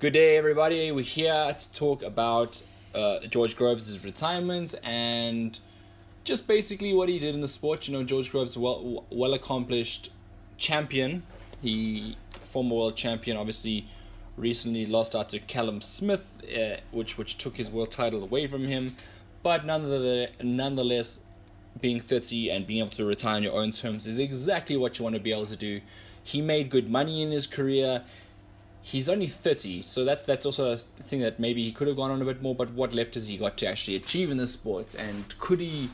Good day, everybody. We're here to talk about George Groves' retirement and just basically what he did in the sport. You know, George Groves, well accomplished champion. He former world champion. Obviously, recently lost out to Callum Smith, which took his world title away from him. But nonetheless, being 30 and being able to retire on your own terms is exactly what you want to be able to do. He made good money in his career. He's only 30, so that's also a thing that maybe he could have gone on a bit more, but what left has he got to actually achieve in the sports? And could he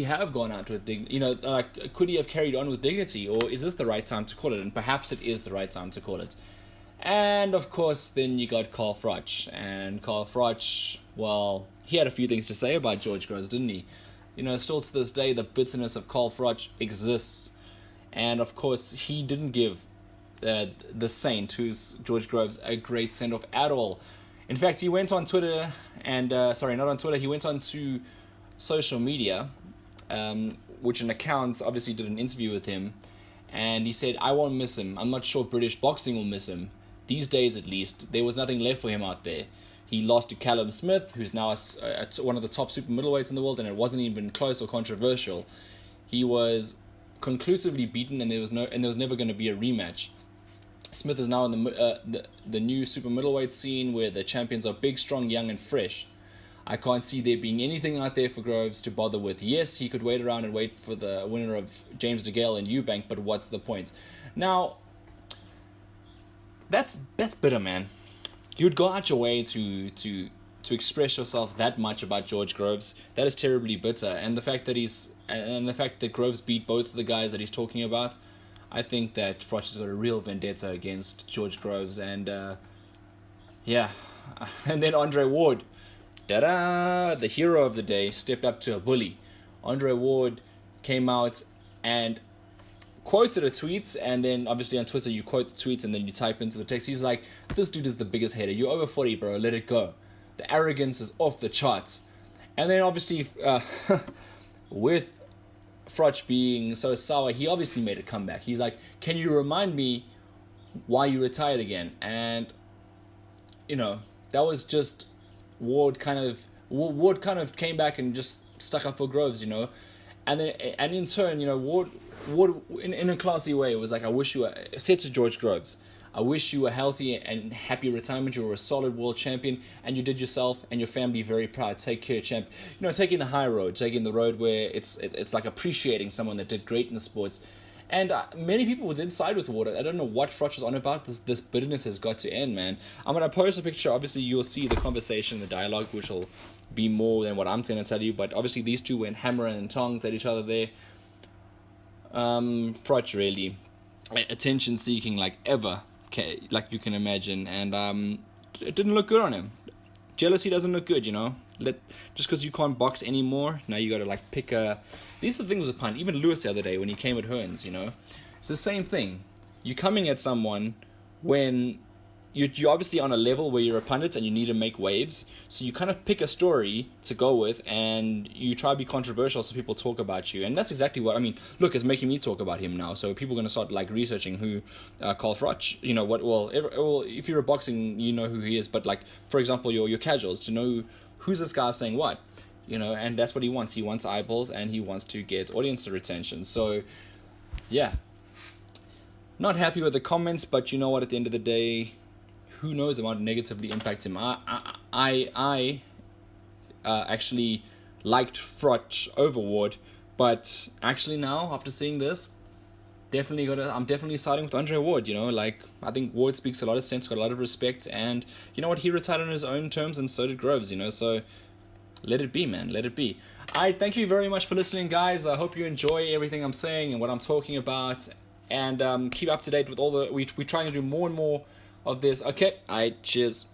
have gone out with could he have carried on with dignity, or is this the right time to call it? And perhaps it is the right time to call it. And of course, then you got Carl Froch. And Carl Froch, well, he had a few things to say about George Groves, didn't he? You know, still to this day, the bitterness of Carl Froch exists. And of course, he didn't give the Saint, who's George Groves, a great send-off at all. In fact, he went on Twitter, and not on Twitter, he went on to social media, which an account obviously did an interview with him, and he said, "I won't miss him. I'm not sure British boxing will miss him. These days, at least, there was nothing left for him out there. He lost to Callum Smith, who's now one of the top super middleweights in the world, and it wasn't even close or controversial. He was conclusively beaten, and there was never going to be a rematch. Smith is now in the new super middleweight scene where the champions are big, strong, young, and fresh. I can't see there being anything out there for Groves to bother with. Yes, he could wait around and wait for the winner of James DeGale and Eubank, but what's the point?" Now, that's bitter, man. You'd go out your way to express yourself that much about George Groves. That is terribly bitter, and the fact that Groves beat both of the guys that he's talking about, I think that Froch has got a real vendetta against George Groves, and yeah. And then Andre Ward, the hero of the day, stepped up to a bully. Andre Ward came out and quoted a tweet, and then obviously on Twitter you quote the tweet and then you type into the text. He's like, "This dude is the biggest hater. You're over 40, bro. Let it go. The arrogance is off the charts." And then obviously with Froch being so sour, he obviously made a comeback. He's like, "Can you remind me why you retired again?" And you know, that was just Ward kind of came back and just stuck up for Groves, you know. And in turn, you know, Ward in a classy way was like, said to George Groves, "I wish you a healthy and happy retirement. You were a solid world champion, and you did yourself and your family very proud. Take care, champ." You know, taking the high road, taking the road where it's like appreciating someone that did great in the sports. And many people did side with Ward. I don't know what Froch is on about. This bitterness has got to end, man. I'm going to post a picture. Obviously, you'll see the conversation, the dialogue, which will be more than what I'm going to tell you. But obviously, these two went hammering and tongs at each other there. Froch really attention-seeking like ever. Okay, like you can imagine, and it didn't look good on him. Jealousy doesn't look good, you know. Just because you can't box anymore, now you got to like pick a. These are the things with punt. Even Lewis the other day when he came at Hearns, you know, it's the same thing. You're coming at someone when you're obviously on a level where you're a pundit and you need to make waves. So you kind of pick a story to go with, and you try to be controversial so people talk about you. And that's exactly what I mean. Look, it's making me talk about him now. So people are going to start like researching who Carl Froch. You know what? Well, if you're a boxing, you know who he is. But like, for example, your casuals to know who's this guy saying what. You know, and that's what he wants. He wants eyeballs, and he wants to get audience retention. So, yeah. Not happy with the comments, but you know what? At the end of the day, who knows, it might negatively impact him. I actually liked Froch over Ward, but actually now, after seeing this, I'm definitely siding with Andre Ward, you know. Like, I think Ward speaks a lot of sense, got a lot of respect, and you know what? He retired on his own terms, and so did Groves, you know, so let it be, man. Let it be. Thank you very much for listening, guys. I hope you enjoy everything I'm saying and what I'm talking about. And keep up to date with all we're trying to do more and more of this. Okay, cheers.